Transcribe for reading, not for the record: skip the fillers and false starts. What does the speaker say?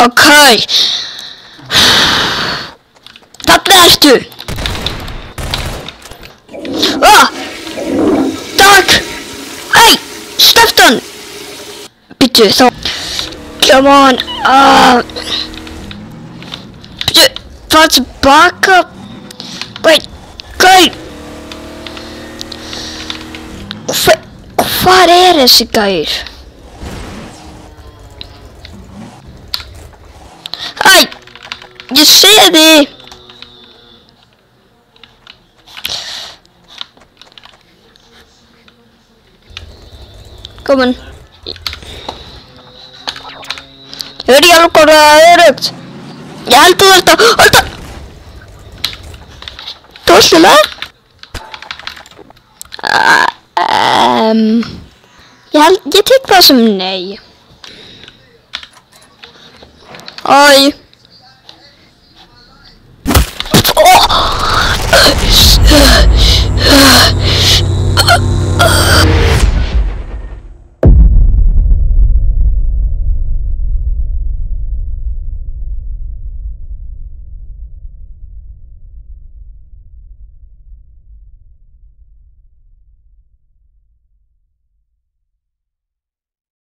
Okej. Þarna ertu. Takk. Hei, slepptu hann. Býttu þá. Come on. Býttu, fara tilbaka. Wait, gæi. Hvar þessi gæir? Æ, ég sé þig. Komin. Ég veit ekki alveg hvað það er örugt. Ég held þú ert að... Þú varst til það? Ég tek það sem nei. Æ.